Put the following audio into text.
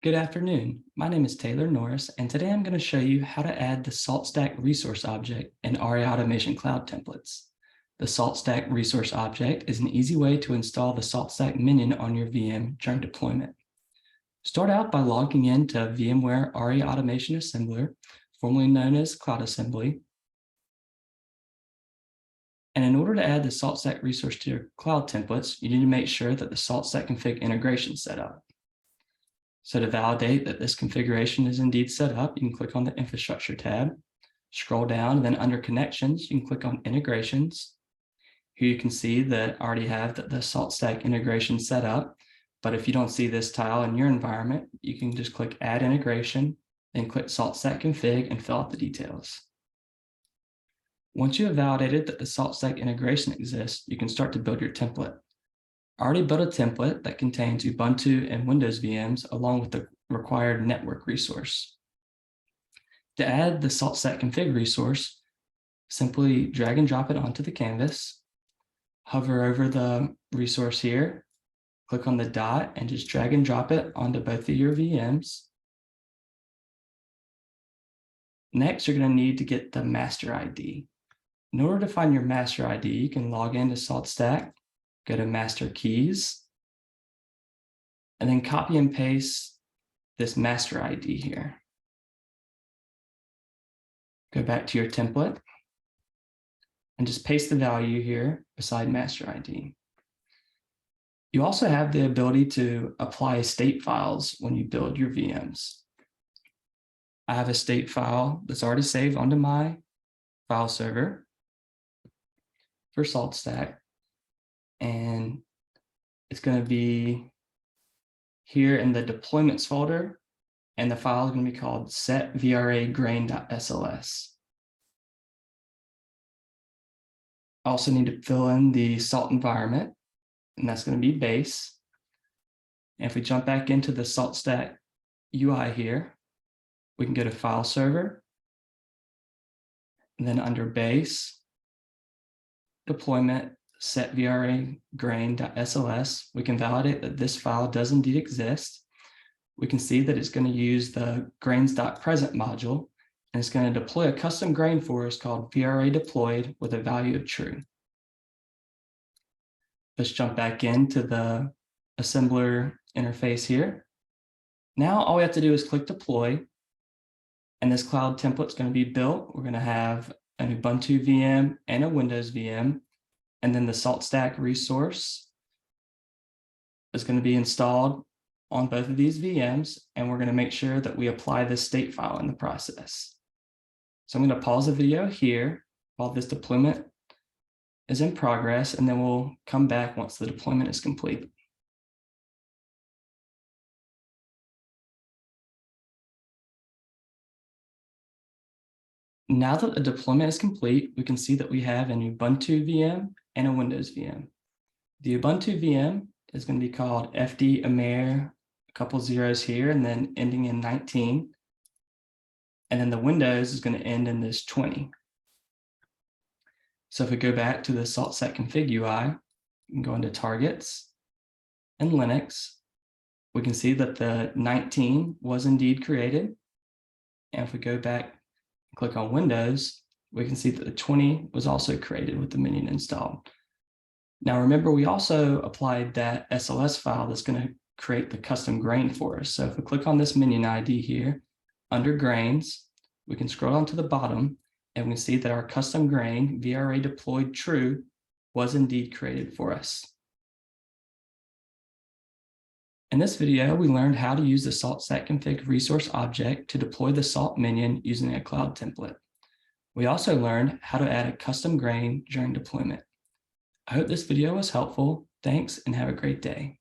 Good afternoon. My name is Taylor Norris, and today I'm going to show you how to add the SaltStack Resource object in Aria Automation Cloud templates. The SaltStack Resource object is an easy way to install the SaltStack Minion on your VM during deployment. Start out by logging into VMware Aria Automation Assembler, formerly known as Cloud Assembly. And in order to add the SaltStack Resource to your cloud templates, you need to make sure that the SaltStack config integration is set up. So to validate that this configuration is indeed set up, you can click on the Infrastructure tab, scroll down, and then under Connections, you can click on Integrations. Here you can see that I already have the SaltStack integration set up, but if you don't see this tile in your environment, you can just click Add Integration, then click SaltStack Config and fill out the details. Once you have validated that the SaltStack integration exists, you can start to build your template. I already built a template that contains Ubuntu and Windows VMs along with the required network resource. To add the SaltStack config resource, simply drag and drop it onto the canvas, hover over the resource here, click on the dot and just drag and drop it onto both of your VMs. Next, you're going to need to get the master ID. In order to find your master ID, you can log into SaltStack, go to Master Keys, and then copy and paste this master ID here. Go back to your template and just paste the value here beside master ID. You also have the ability to apply state files when you build your VMs. I have a state file that's already saved onto my file server for SaltStack. And it's going to be here in the deployments folder, and the file is going to be called setvragrain.sls. I also need to fill in the salt environment, and that's going to be base. And if we jump back into the SaltStack UI here, we can go to File Server, and then under Base, Deployment, setvragrain.sls, we can validate that this file does indeed exist. We can see that it's going to use the grains.present module, and it's going to deploy a custom grain for us called VRA deployed with a value of true. Let's jump back into the assembler interface here. Now all we have to do is click deploy, and this cloud template is going to be built. We're going to have an Ubuntu VM and a Windows VM. And then the SaltStack resource is going to be installed on both of these VMs, and we're going to make sure that we apply this state file in the process. So I'm going to pause the video here while this deployment is in progress, and then we'll come back once the deployment is complete. Now that the deployment is complete, we can see that we have an Ubuntu VM and a Windows VM. The Ubuntu VM is going to be called FD Amer, a couple zeros here, and then ending in 19. And then the Windows is going to end in this 20. So if we go back to the SaltStack config UI, we can go into Targets and Linux. We can see that the 19 was indeed created. And if we go back and click on Windows, we can see that the 20 was also created with the Minion installed. Now remember, we also applied that SLS file that's going to create the custom grain for us. So if we click on this Minion ID here, under Grains, we can scroll down to the bottom, and we can see that our custom grain, VRA deployed true, was indeed created for us. In this video, we learned how to use the SaltStack config resource object to deploy the Salt Minion using a cloud template. We also learned how to add a custom grain during deployment. I hope this video was helpful. Thanks and have a great day.